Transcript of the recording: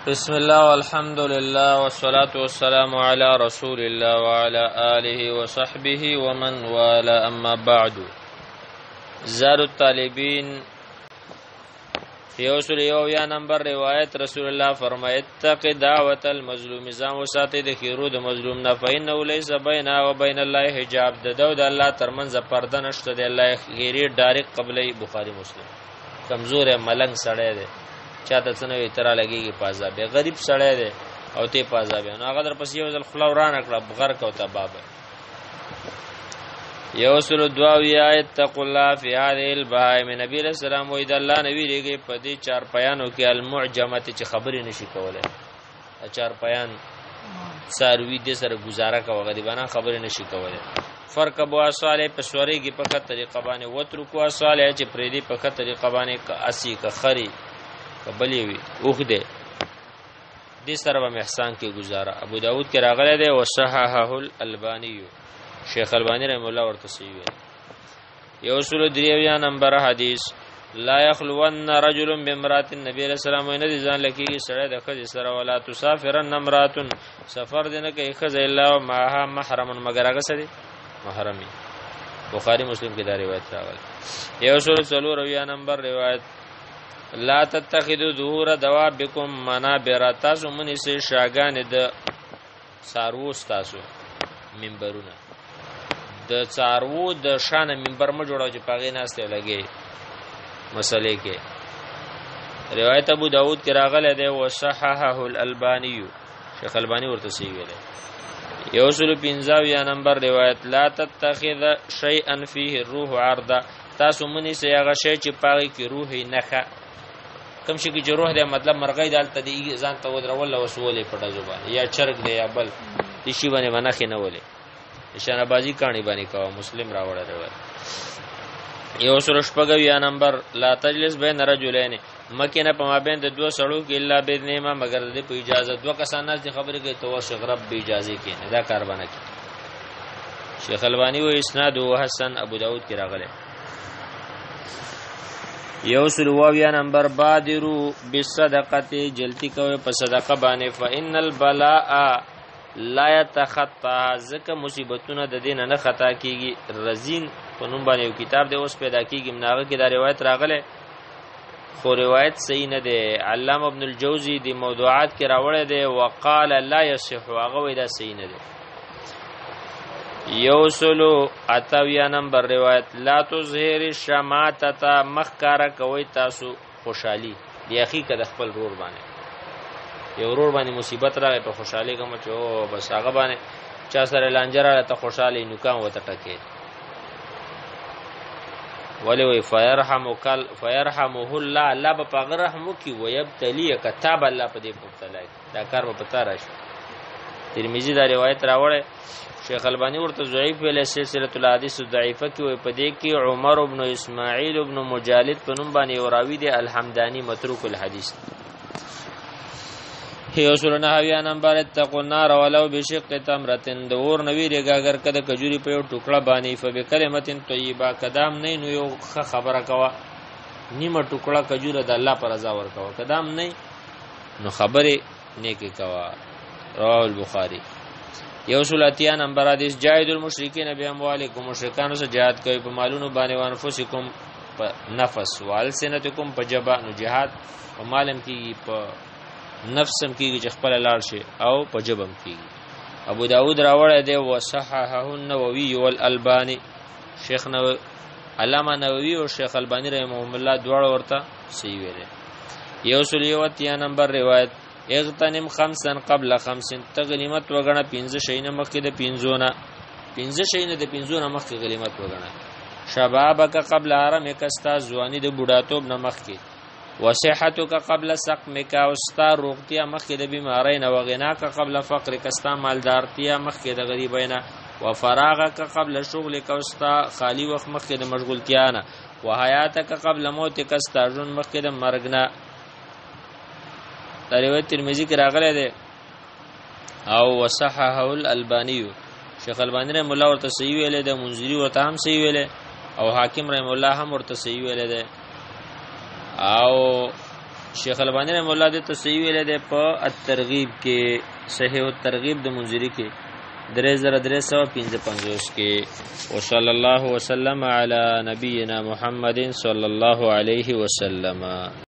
بسم الله والحمد لله والصلاة والسلام على رسول الله وعلى آله وصحبه ومن والاه أما بعد. زاد الطالبین یوسل یا نمبر روایت رسول الله فرمایي اتق دعوت المظلوم ځان وساتئ د خیرو د مظلوم نه فإنه ليس بينه وبين الله حجاب د الله ترمنځ پرده نشته د الله غیري ډایرکټ قبلې بخاری مسلم. کمزور ملنګ سړی دی چاته څنګه اعتراض لګيږي پازابه غریب سړی دی او ته پازابه نو هغه در پسې یو ځل خلا ورانه کړه بغیر کوته باب یوسل دعاوی آیت تقوا الله فی هذه البهائم. نبی رسول الله وې د الله نبی ریږي په دې چار پیانو کې المعجمه چې خبرې نشي کولای. چار پیان ساروی دې سره گزاره کوي غریبانه خبرې نشي کولای. فرق ابو صالح په سوري کې په خط طریقه باندې وترکو صالح چې پرې دې په خط طریقه باندې اسی کا خري قبلی وی اوخ دے دې سره به احسان کې گزاره. ابو داود کې راغلی دی وصححه الالبانی شیخ البانی رحم الله ورته صحیح وی. یوسل دریویا نمبر حدیث لا يخلون رجل بامراه النبي صلی الله علیه وسلم ځان لکه سره د خځې سره ولا تسافرن امراه سفر دینه کې خځې الا معها محرم مگر هغه سره محرمي. بخاری مسلم کې دا روایت راغلی. یوسل څلور نمبر روایت لا تتخذوا ظهور دوابکم منابر. تاسو منی سه شاګان د سارو تاسو منبرونه د سارو د شان منبر ما جوړاو چې پاغې ناشته لګي مسلې کې. روایت ابو داود کې راغله ده وصححه الالبانی شیخ البانی ورته صحیح ویل. یوسل 15 نمبر روایت لا تتخذ شیئا فيه الروح عرضا. تاسو منی سه هغه شی چې پاغې کې روح نه ښه کم شي کې جروح دی مطلب مرغۍ دالته دی ځان ته ودرول وسولې پټه زبان یا چرګ دی یا بل دي شی باندې منخې نه ولې نشانه بازی کہانی باندې کا مسلم راوړل روایت. یو سره شپږویا نمبر لا تجلس بین رجلین مکه نه په مابین د دوه سړو کې الا باذن ما مگر د په اجازه دوه کسان نه خبرې کوي تو شیخ رب به اجازه کې نه دا کار باندې شیخ البانی و اسناد او حسن ابو داود کې راغله. یوسل واویا نمبر بادرو بالصدقه جلتی کوي په صدقه باندې فإن البلاء لا يتخطى ذکر مصیبتونه د دین نه خطا کیږي. رزین په نوم باندې یو کتاب دی اوس پیدا کیږي مناغه کې دا روایت راغله خو روایت صحیح نه دی. علامه ابن الجوزی دی موضوعات کې راوړی دی وقال لا يصح هغه وی دا صحیح نه دی. یوسلو اتاویا نمبر روایت لا تظهر الشماتة مخکاره کوي تاسو خوشحالي دی اخی که د خپل رور باندې یو رور باندې مصیبت راغی په خوشحالي کوم چې او بس هغه باندې چا سره لانجره ته خوشحالي نوکان وته ټکه ولی وی فیرحمه الله الله په پاغ رحم کی ويبتلی کتاب الله په دې مبتلا دا کار په پتا راشي. ترمذی دا روایت راوړی شیخ البانی ورته ضعیف ویل سلسله الاحاديث الضعیفه کې وي په دې کې عمر ابن اسماعیل ابن مجالد په نوم باندې یو راوی دی الحمدانی متروک الحدیث. هي سورنه اویا نمبر اتقوا النار ولو بشق تمره د اور نوی ریګه اگر کده کجوري په یو ټوکړه باندې فبکلمه طیبه قدم نه نو یو خبره کوا نیمه ټوکړه کجوره د الله پر رضا ور کوا قدم نه نو خبره نیکی کوا. رواه البخاری. یوسل اتیا نمبر حدیث جاهد المشرکین باموالکم مشرکانو سره jihad کوي په مالونو باندې وانفسکم په نفس والسنتکم په جبا نو jihad په مالم کې په نفسم کې چې خپل لاړ شي او په جبم کې. ابو داود راوړی دی وصححه النووي والالبانی شیخ نو علامه نووي او شیخ البانی رحمهم الله دواړه ورته صحیح ویل. یوسل یوتیا نمبر روایت اغتنم خمسا قبل خمس تغنیمت وغنه 15 شینه مخکې د 15 شینه د 15 مخکې غنیمت وغنه. شبابک قبل حرمک استا ځواني د بوډاتوب نه مخکې. وصحتک قبل سقمک استا روغتیا مخکې د بیماری نه. وغناک قبل فقرک استا مالدارتیا مخکې د غریبۍ نه. وفراغک قبل شغلک استا خالی وخت مخکې د مشغولتیا نه. وحیاتک قبل موتک استا ژوند مخکې د مرګ نه. دا روایت ترمذی کې راغلی دی او وصححه الالبانی شیخ البانی رحم الله ورته صحیح ویل دی. منذری ورته هم صحیح ویل او حاکم رحم الله هم ورته صحیح ویل دی او شیخ البانی رحمه الله دې تصحیح ویل دی په الترغیب کې صحیح الترغیب د منذری کې 3355 کې وصلی الله وسلم علی نبینا محمد صلی الله علیه وسلم.